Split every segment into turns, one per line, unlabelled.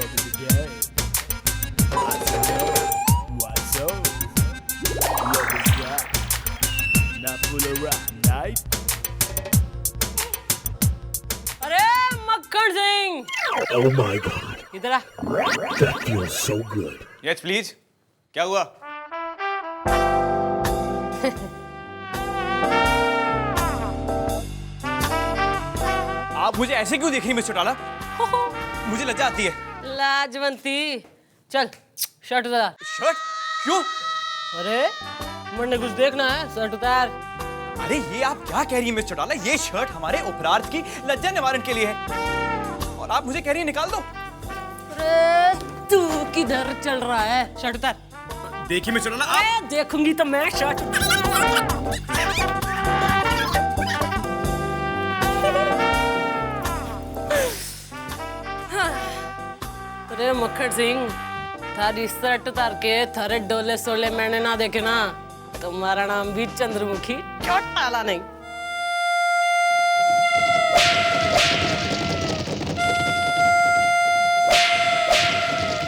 Love is a game. What's up? Love is that. Not full of rock night.
अरे मक्खन Singh,
Oh my God,
इधर आ।
that feels so good.
Yes please. क्या हुआ? आप मुझे ऐसे क्यों देख रही मिस चौटाला? मुझे लज्जा आती है।
लाजवंती, चल शर्ट उतार।
शर्ट? क्यों?
अरे मुन्ने कुछ देखना है, शर्ट उतार।
अरे ये आप क्या कह रही हैं मिस चौटाला? ये शर्ट हमारे उपरार्थ की लज्जा निवारण के लिए है और आप मुझे कह रही हैं निकाल दो।
अरे तू किधर चल रहा है? शर्ट उतार।
देखिए मिस चौटाला,
मैं देखूंगी तो मैं शर्ट अरे मक्खन सिंह, थारी शर्ट उतार के थारे डोले सोले मैंने ना देखे ना, तुम्हारा नाम भी चंद्रमुखी चौटाला नहीं।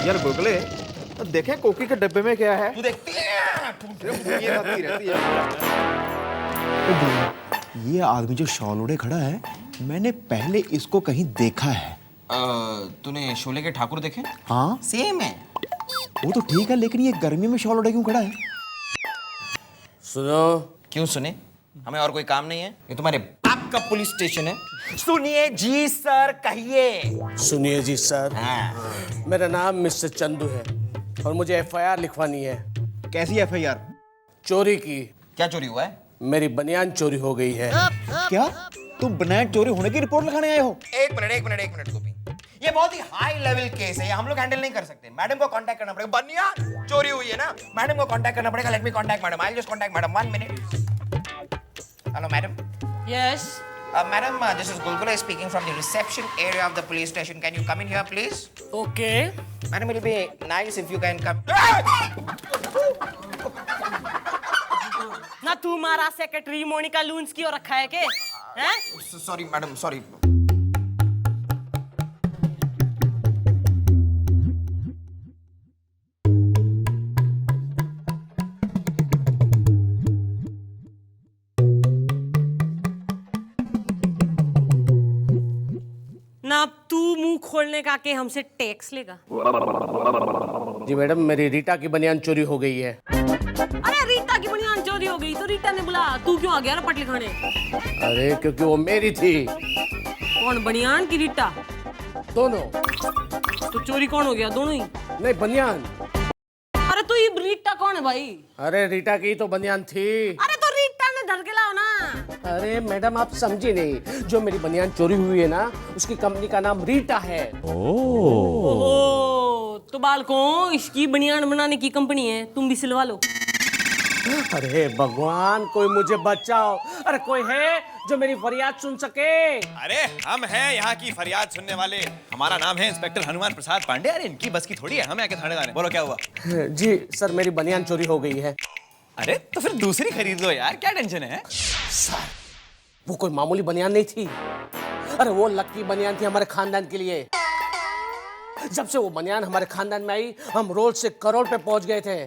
यार गुगले, देखें कोकी के डब्बे में क्या है?
तू देखती है?
ये आती रहती है।
ये आदमी जो शॉल ओढ़े खड़ा है, मैंने पहले इसको कहीं देखा है।
तूने शोले के ठाकुर देखे?
हाँ
सेम है।
वो तो ठीक है, लेकिन ये गर्मी में शॉल ओढ़े क्यों खड़ा है?
सुनो,
क्यों सुने? हमें और कोई काम नहीं है? ये तुम्हारे बाप का पुलिस स्टेशन है। सुनिए जी सर, कहिए।
सुनिए जी सर,
हाँ।
मेरा नाम मिस्टर चंदू है और मुझे एफआईआर लिखवानी है।
कैसी एफआईआर?
चोरी की।
क्या चोरी हुआ है?
मेरी बनियान चोरी हो गई है।
क्या तुम बनान चोरी होने की रिपोर्ट लिखाने आए हो?
एक मिनट गोपी, ये बहुत ही हाई लेवल केस है, ये हम लोग हैंडल नहीं कर सकते। मैडम को कांटेक्ट करना पड़ेगा। बनियान चोरी हुई है ना, मैडम को कांटेक्ट करना पड़ेगा। Let me contact madam, I will just contact madam, 1 minute. Hello madam.
Yes.
Madam, this is Gulgula speaking from the reception area of the police station. Can you come in here, please?
Okay.
Madam, it will be nice if you can come.
ना तुम्हारा secretary Monika लूंस की और रखा है के? हैं?
Sorry, madam, sorry.
ना अब तू मुंह खोलने का के हमसे टैक्स लेगा?
जी मैडम, मेरी रीटा की बनियान चोरी हो गई है।
अरे रीटा की बनियान चोरी हो गई तो रीटा ने बुला, तू क्यों आ गया ना पटली खाने?
अरे क्योंकि वो मेरी थी।
कौन, बनियान की रीटा?
दोनों।
तो चोरी कौन हो गया? दोनों ही?
नहीं, बनियान।
अरे तो ये रीटा कौन है भाई?
अरे रीटा की तो बनियान थी।
अरे तो रीटा ने धर के लाओ ना।
अरे मैडम, आप समझी नहीं, जो मेरी बनियान चोरी हुई है ना, उसकी कंपनी का नाम रीटा है।
ओह, तो बालकों, इसकी बनियान बनाने की कंपनी है, तुम भी सिलवा लो।
अरे भगवान, कोई मुझे बचाओ। अरे कोई है जो मेरी फरियाद सुन सके?
अरे हम हैं यहाँ की फरियाद सुनने वाले। हमारा नाम है इंस्पेक्टर हनुमान प्रसाद पांडे। अरे इनकी बस की थोड़ी है, हमें आके थानेदार है। बोलो क्या हुआ?
जी सर, मेरी बनियान चोरी हो गई है।
अरे तो फिर दूसरी खरीद लो यार, क्या टेंशन है?
सर, वो कोई मामूली बनियान नहीं थी। अरे वो लकी बनियान थी हमारे खानदान के लिए। जब से वो बनियान हमारे खानदान में आई, हम रोज से करोड़ पे पहुंच गए थे।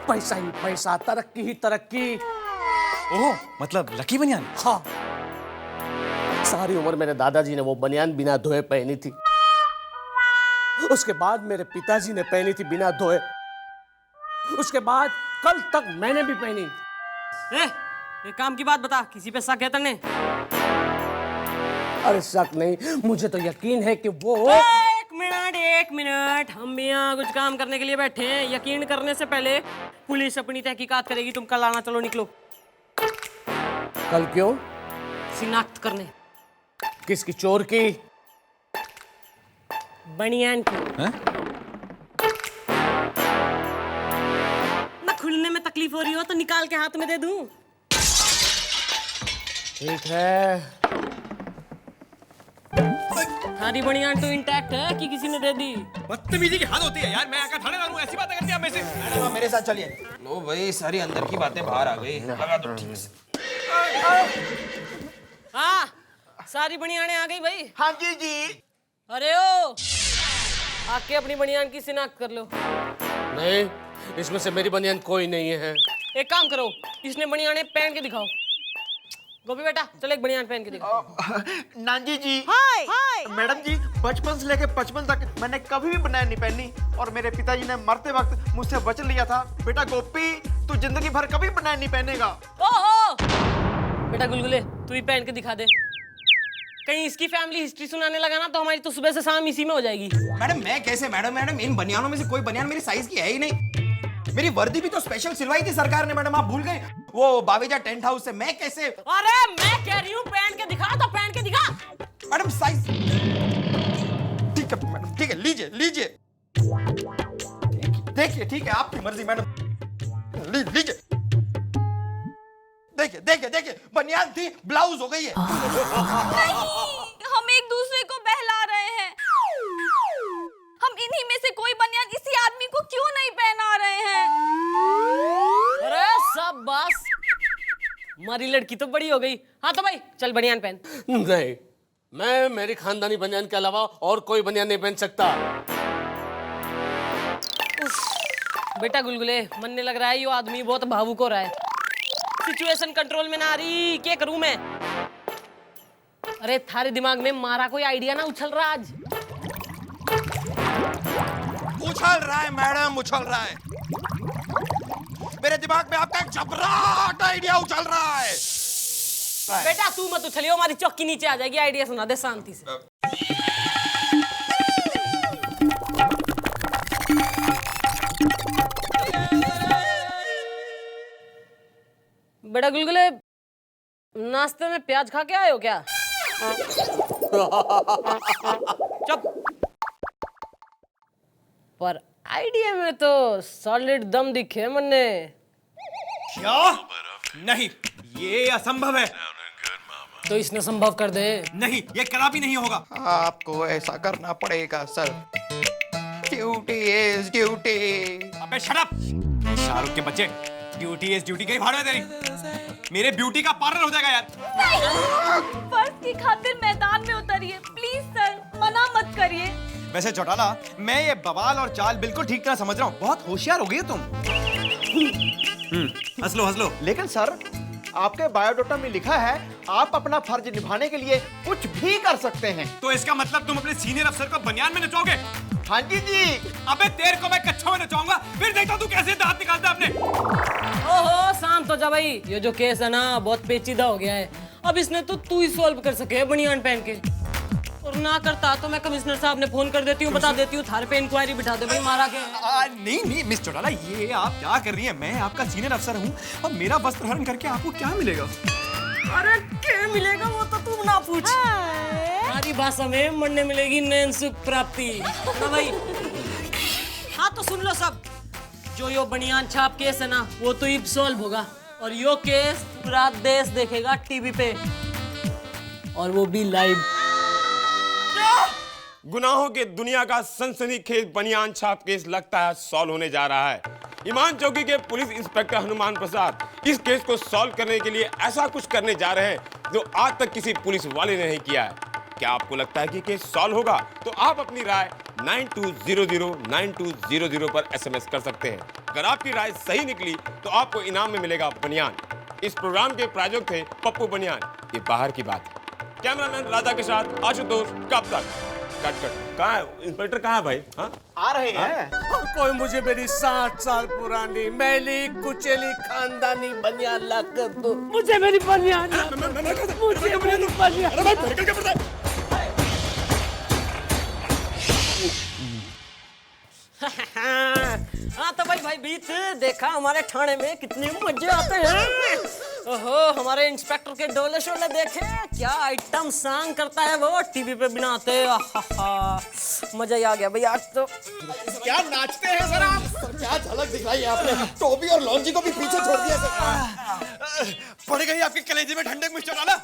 पैसा ही पैसा, तरक्की ही तरक्की।
ओह, मतलब लकी बनियान?
हाँ, सारी उम्र मेरे दादाजी ने वो बनियान बिना धोए पहनी थी। उसके बाद मेरे पिताजी ने पहनी थी बिना धोए। उसके बाद कल तक मैंने भी पहनी।
एक काम की बात बता, किसी पे शक है तने?
अरे शक नहीं, मुझे तो यकीन है कि वो।
एक मिनट, हम भी यहाँ कुछ काम करने के लिए बैठे हैं। यकीन करने से पहले पुलिस अपनी तहकीकात करेगी। तुम कल आना, चलो निकलो।
कल क्यों?
शिनाख्त करने।
किसकी? चोर की?
बनियान की। ना खुलने में तकलीफ हो रही हो तो निकाल के हाथ में दे दूं?
ठीक है।
हरी बनियान तो इंटैक्ट है कि किसी ने दे दी?
बदतमीजी की हद होती है यार। मैं आकर थानेदार हूँ, ऐसी बातें करती हैं आप में से।
मैडम, आप मेरे साथ चलिए। लो भाई, सारी अंदर की बातें बाहर आ गई। लगा दो ठीक से।
हाँ, सारी बनियानें आ गई भाई।
हाँ जी जी।
अरे ओ, आके अपनी बनियान की शिनाख्त कर लो।
नहीं, इसमें से मेरी बनियान कोई नहीं है।
एक काम करो, इसने बनियाने पहन के दिखाओ। गोपी बेटा चल एक बनियान पहन के दिखाओ।
नानजी जी, मैडम जी, बचपन से लेके 55 तक मैंने कभी भी बनियान नहीं पहनी और मेरे पिताजी ने मरते वक्त मुझसे वचन लिया था, बेटा गोपी तू जिंदगी भर कभी बनियान नहीं पहनेगा।
ओहो बेटा गुलगुले तू ही पहन के दिखा दे। कहीं इसकी फैमिली हिस्ट्री सुनाने लगा ना तो हमारी तो सुबह से शाम इसी में हो जाएगी।
मैडम मैं कैसे मैडम इन बनियानों में से कोई बनियान मेरी साइज की है ही नहीं। मेरी वर्दी भी तो स्पेशल सिलवाई थी सरकार ने मैडम, आप भूल गए? वो बावेजा टेंट हाउस से। मैं कैसे?
अरे मैं कह रही हूँ पहन के दिखा तो पहन के दिखा।
मैडम साइज ठीक है मैडम, ठीक है लीजिए लीजिए देखिए, ठीक है आपकी मर्जी मैडम, लीजिए देखिए देखिए देखिए बनियान थी ब्लाउज हो गई है।
हम एक दूसरे को बहला रहे हैं। हम इन्हीं में से कोई बनियान इसी आदमी को क्यों नहीं पहना रहे हैं?
अरे सब बस, हमारी लड़की तो बड़ी हो गई। हाँ तो भाई चल बनियान पहन।
नहीं, मैं मेरी खानदानी बनियान के अलावा और कोई बनियान नहीं पहन सकता।
बेटा गुलगुले मनने लग रहा है ये आदमी बहुत भावुक हो रहा है। सिचुएशन कंट्रोल में ना आ रही, क्या करूं मैं? अरे थारे दिमाग में मारा कोई आइडिया ना उछल रहा आज?
उछल रहा है मैडम, उछल रहा है मेरे दिमाग में आपका एक जबराट आइडिया उछल रहा है।
बेटा तू मत उछलियो, हमारी चौकी नीचे आ जाएगी। आइडिया सुना दे शांति से। बेटा गुलगुले नाश्ते में प्याज खा के आए हो क्या? चुप। पर आइडिया में तो सॉलिड दम दिखे मन्ने।
क्या? नहीं, ये असंभव है।
तो इसने संभव कर दे।
नहीं, ये कदापि नहीं होगा।
आपको ऐसा करना पड़ेगा सर, ड्यूटी इज ड्यूटी।
अबे शट अप शाहरुख के बच्चे, ड्यूटी इज ड्यूटी। कहीं भाड़ में तेरी मेरे ब्यूटी का पार्लर हो जाएगा यार।
फर्ज की खातिर मैदान में उतरिए प्लीज सर, मना मत करिए।
वैसे चौटाला, मैं ये बवाल और चाल बिल्कुल ठीक तरह समझ रहा हूँ। बहुत होशियार हो गई हो तुम। हंस लो हंस लो।
लेकिन सर आपके बायोडाटा में लिखा है आप अपना फर्ज निभाने के लिए कुछ भी कर सकते हैं।
तो इसका मतलब तुम अपने सीनियर अफसर को बनियान में नचाओगे?
हाँ जी जी।
अबे तेरे को मैं कच्छा में नचाऊंगा, फिर देखता तू कैसे दांत निकालता है अपने।
ओहो शांत हो जा भाई, ये जो केस है ना बहुत पेचीदा हो गया है। अब इसने तो तू ही सॉल्व कर सके बनियान पहन के, और ना करता तो मैं कमिश्नर साहब ने फोन कर देती हूँ, बता देती हूँ थारे पे इंक्वायरी बिठा दे भाई मारा के।
नहीं नहीं मिस चौटाला, ये आप क्या कर रही हैं? मैं आपका सीनियर अफसर हूँ और मेरा वस्त्र हरण करके आपको क्या मिलेगा?
अरे क्या मिलेगा वो तो तू ना पूछ। हमारी भाषा में मरने मिलेगी नयन सुख प्राप्ति ना भाई। हाँ तो सुन लो सब, जो यो बनियान छाप केस है ना वो तो अब सॉल्व होगा, और यो केस पूरा देश देखेगा टीवी पे, और वो भी लाइव।
गुनाहों के दुनिया का सनसनीखेज बनियान छाप केस लगता है सॉल्व होने जा रहा है। ईमान चौकी के पुलिस इंस्पेक्टर हनुमान प्रसाद इस केस को सॉल्व करने के लिए ऐसा कुछ करने जा रहे हैं जो आज तक किसी पुलिस वाले ने नहीं किया है। क्या आपको लगता है कि केस सॉल्व होगा? तो आप अपनी राय 92009200 पर SMS कर सकते हैं। अगर आपकी राय सही निकली तो आपको इनाम में मिलेगा बनियान। इस प्रोग्राम के प्रायोजक थे पप्पू बनियान। ये बाहर की बात है। कैमरामैन राजा के साथ आशुतोष कब तक। Cut cut. कहाँ है इंस्पेक्टर? कहाँ है भाई? हाँ
आ रहे हैं।
कोई मुझे मेरी 60 साल पुरानी मैली कुचेली खानदानी बनियान ला कर दो।
मुझे मेरी बनियान, मुझे मेरी बनियान। हाँ तो भाई बीच देखा हमारे थाने में कितने मजे आते हैं। ओहो हमारे इंस्पेक्टर के डोले शोले देखे, क्या आइटम सॉन्ग करता है वो टीवी पे बनाते। मजा ही आ गया भाई आज तो।
क्या नाचते हैं सर आप? क्या झलक दिखाई आपने, टोपी और लॉन्जी को भी पीछे छोड़ दिया सर।
पड़ गई आपके कलेजे में ठंडक मिस चौटाला।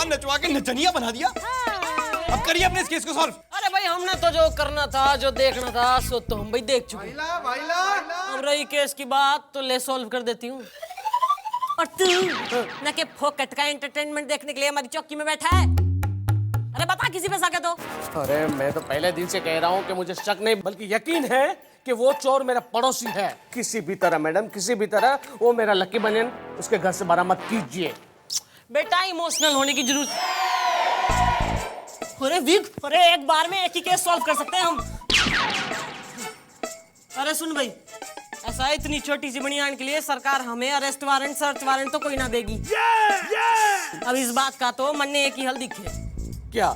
नचवा के नचनिया बना दिया। अब करिए अपने इस केस को सॉल्व।
अरे भाई हमने तो जो करना था, जो देखना था सो तो हम भाई देख चुके। अब रही केस की बात तो ले सॉल्व कर देती हूँ। और तू न के फोकट का एंटरटेनमेंट देखने के लिए हमारी चौकी में बैठा है। अरे बता किसी पे शक है तो।
अरे मैं तो पहले दिन से कह रहा हूँ कि मुझे शक नहीं बल्कि यकीन है कि वो चोर मेरा पड़ोसी है। किसी भी तरह मैडम, किसी भी तरह वो मेरा लकी बनियान उसके घर से बरामद कीजिए।
बेटा इमोशनल होने की जरूरत। अरे विग, अरे एक बार में एक ही केस सॉल्व कर सकते हैं हम। अरे सुन भाई, ऐसा है इतनी छोटी सी बनियान के लिए सरकार हमें अरेस्ट वारंट सर्च वारंट तो कोई ना देगी। अब इस बात का तो मन ने एक ही हल दिखे।
क्या?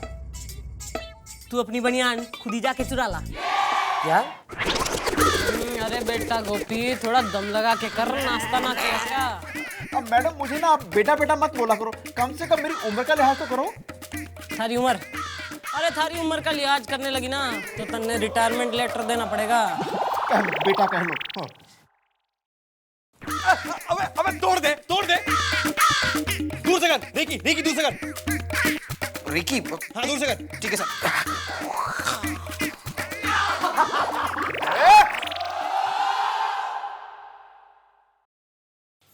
तू अपनी बनियान खुद ही जाके चुरा ला।
क्या?
अरे बेटा गोपी, थोड़ा दम लगा के कर, नाश्ता ना क्या।
अब मैडम मुझे ना आप बेटा बेटा मत बोला करो, कम से कम मेरी उम्र का लिहाज तो करो।
थारी उम्र? अरे थारी उम्र का लिहाज करने लगी ना तो तन्ने रिटायरमेंट लेटर देना पड़ेगा।
कह लो बेटा, कह लो। हाँ।
अबे अबे तोड़ दे दूर से कर। रिकी दूर से कर।
रिकी,
हाँ दूर से कर।
ठीक है सर।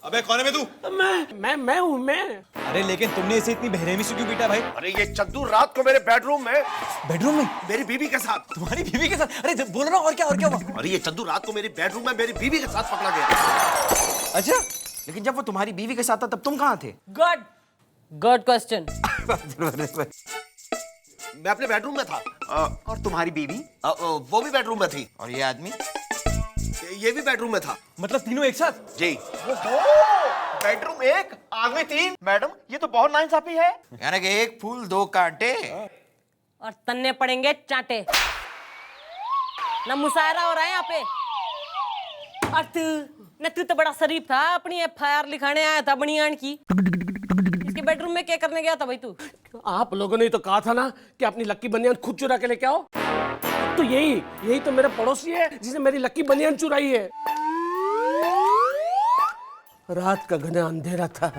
अबे कौन है बे तू?
मैं हूँ मैं।
अरे लेकिन तुमने इसे इतनी बेरहमी से क्यों पीटा भाई?
अरे ये चद्दू रात को मेरे बेडरूम में मेरी बीवी के साथ।
तुम्हारी बीवी के साथ? अरे जब बोल रहा हूँ, और क्या हुआ?
अरे ये चद्दू रात को मेरी बेडरूम में मेरी बीवी के साथ पकड़ा गया।
अच्छा, लेकिन जब वो तुम्हारी बीवी के साथ था तब तुम कहाँ थे?
Good question.
मैं अपने बेडरूम में था।
और तुम्हारी बीवी?
वो भी बेडरूम में थी।
और ये आदमी?
ये भी बेडरूम में था।
मतलब तीनों एक साथ?
जी।
बेडरूम एक, आदमी तीन। मैडम ये तो बहुत नाइंसाफी है।
यानी कि एक फूल दो कांटे।
और तन्ने पड़ेंगे चांटे। ना मुशायरा हो रहा है यहाँ पे। और तू तो बड़ा शरीफ था, अपनी FIR लिखाने आया था बनियान की। इसके बेडरूम में क्या करने गया था भाई तू?
आप लोगों ने तो कहा था ना कि अपनी लकी बनियान खुद चुरा के लेके आओ। तो यही तो मेरा पड़ोसी है जिसने मेरी लकी बनियान चुराई है। रात का घना अंधेरा था,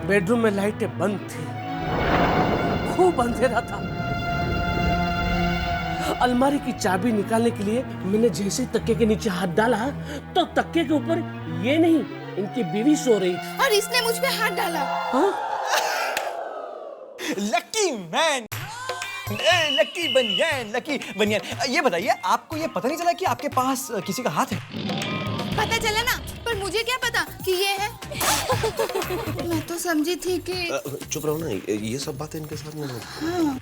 बेडरूम में लाइटें बंद थी, खूब अंधेरा था। अलमारी की चाबी निकालने के लिए मैंने जैसे तकिए के नीचे हाथ डाला तो तकिए के ऊपर ये नहीं, इनकी बीवी सो रही थी।
और इसने मुझ पे हाथ डाला।
हाँ?
लकी मैन, लकी बनियान। ये बताइए, आपको ये पता नहीं चला कि आपके पास किसी का हाथ है?
पता चला ना, पर मुझे क्या पता कि ये है। मैं तो समझी थी कि
चुप रहो ना, ये सब बातें इनके साथ नहीं।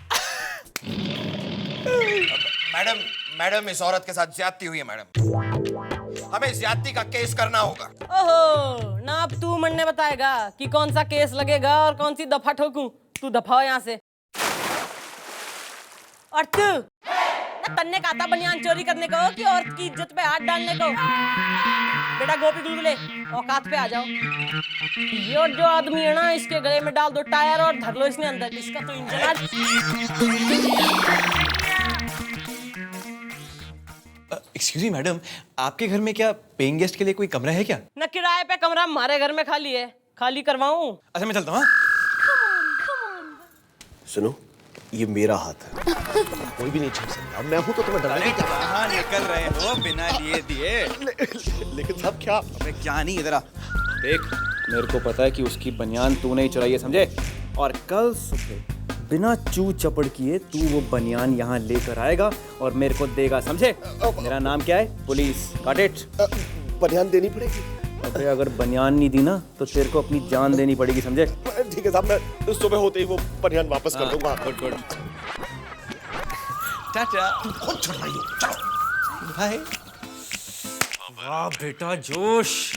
मैडम इस औरत के साथ ज्यादती हुई है मैडम। हमें ज्यादती का केस करना होगा।
ओहो, ना अब तू मन ने बताएगा कि कौन सा केस लगेगा और कौन सी दफा ठोकूं। तू दफा हो यहाँ से। और तू ना तन्ने का आता बनियान चोरी करने को कि औरत की इज्जत पे हाथ डालने को? बेटा गोपी गुलगुले, औकात पे आ जाओ। ये जो आदमी है ना, इसके गले में डाल दो टायर और धर लो इसने अंदर। इसका तो इंजन आज।
एक्सक्यूज मी मैडम, आपके घर में क्या पेइंग गेस्ट के लिए कोई कमरा है क्या?
न किराए पे कमरा हमारे घर में खाली है, खाली करवाऊं?
अच्छा मैं चलता हूँ।
सुनो, ये मेरा हाथ है, कोई भी नहीं छू सकता। मैं हूं तो तुम्हें डराने क्या?
कहाँ निकल रहे हो बिना लिए दिए?
लेकिन साहब क्या?
अबे क्या नहीं, इधर आ। देख, मेरे को पता है कि उसकी बनियान तूने ही चुराई है, समझे? और कल सुबह बिना चू चपड़ किए तू वो बनियान यहाँ लेकर आएगा और मेरे को देगा, समझे? मेरा नाम क्या है? पुलिस। Got it?
बनियान देनी पड़ेगी।
अबे अगर बनियान नहीं दी ना तो तेरे को अपनी जान देनी पड़ेगी, समझे?
ठीक है साहब, मैं सुबह होते ही वो बनियान वापस कर दूंगा।
गुड। टाटा।
खुद चल रही हो, चलो।
बाय। वाह बेटा जोश,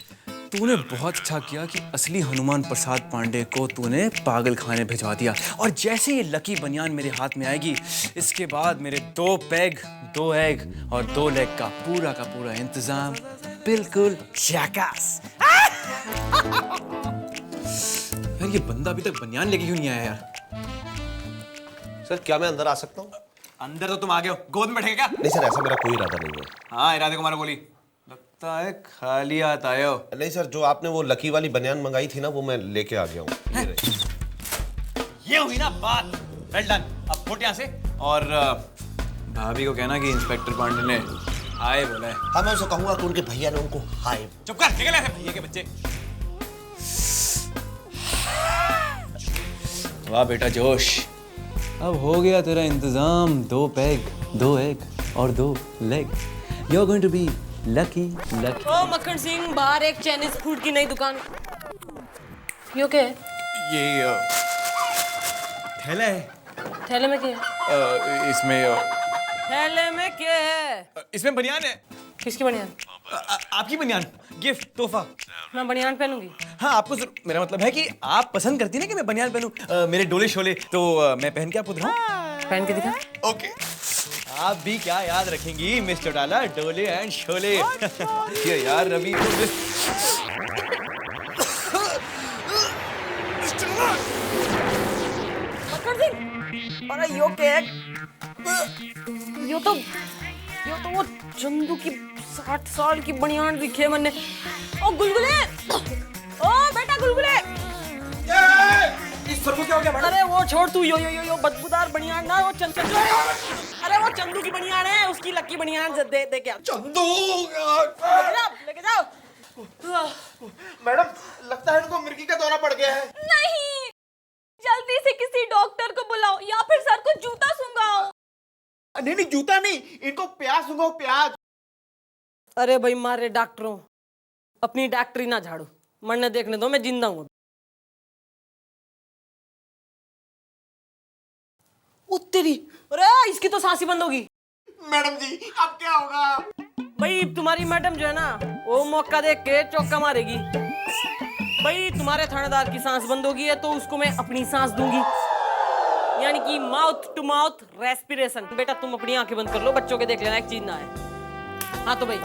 तूने बहुत अच्छा किया कि असली हनुमान प्रसाद पांडे को तूने पागल खाने भिजवा दिया। और जैसे ये लकी बनियान मेरे हाथ में आएगी, इसके बाद मेरे 2 पैग 2 एग और 2 लेग का पूरा इंतजाम बिल्कुल झकास। यार ये बंदा अभी तक बनियान लेके क्यों नहीं आया यार?
सर क्या मैं अंदर आ सकता हूँ?
अंदर तो तुम आ गए हो, गोद में बैठेगा क्या?
नहीं सर, ऐसा मेरा कोई इरादा नहीं है।
हाँ, इरादे को मारो गोली। लगता है खाली हाथ आए हो।
नहीं सर, जो आपने वो लकी वाली बनियान मंगाई थी ना, वो मैं लेके आ गया हूँ।
ये हुई ना बात। Well done. अब फुट यहाँ से और भाभी को कहना कि इंस्पेक्टर पांडे ने हाय बोला है।
हाँ, मैं उसे कहूंगा कि उनके भैया ने उनको हाय।
चुप कर, निकल ऐसे भैया के बच्चे। वाह बेटा जोश, अब हो गया तेरा इंतजाम। 2 पैग, 2 एग और 2 leg. You are going to be lucky lucky.
ओ मक्खन सिंह, बाहर एक चाइनीज फूड की नई दुकान। ये क्या है?
ये थैला है।
थैले में क्या है?
इसमें
थैले में क्या है?
इसमें बनियान है।
किसकी बनियान?
आपकी बनियान, गिफ्ट, तोहफा।
मैं बनियान पहनूंगी।
हाँ आपको मेरा मतलब है कि आप पसंद करती ना कि मैं बनियान पहनूं। मेरे डोले शोले तो मैं पहन के आपको दिखाऊं।
पहन के दिखा।
ओके। आप भी क्या याद रखेंगी मिस चौटाला, डोले एंड शोले। ये यार रवि तो
मक्खन सिंह, अरे यो क्या है? यो तो वो चंदू की 60 साल की बनियान दिखे मैंने। ओ गुलगुले, ओ बेटा गुलगुले।
इस सर को क्या हो गया मैडम?
अरे वो छोड़ तू, यो बदबूदार बनियान ना, वो चंदू। अरे वो चंदू की बनियान है, उसकी लकी बनियान दे क्या?
चंदू
लेके जाओ।
मैडम, लगता है इनको मिर्गी का दौरा पड़ गया है।
नहीं, जल्दी से किसी डॉक्टर को बुलाओ या फिर सर को जूता सूंघाओ।
नहीं, जूता नहीं, इनको प्याज सुंघो, प्याज।
अरे भाई मारे डॉक्टरों, अपनी डॉक्टरी ना झाड़ो, मरने देखने दो, मैं जिंदा हूं। ओ तेरी, अरे इसकी तो सांस ही बंद होगी।
मैडम जी, अब क्या होगा?
भाई तुम्हारी मैडम जो है ना, वो मौका देख के चौका मारेगी। भाई तुम्हारे थानेदार की सांस बंद होगी है तो उसको मैं अपनी सांस दूंगी, यानी कि माउथ टू माउथ रेस्पिरेशन। बेटा तुम अपनी आंखें बंद कर लो, बच्चों के देख लेना एक चीज ना है। हाँ तो भाई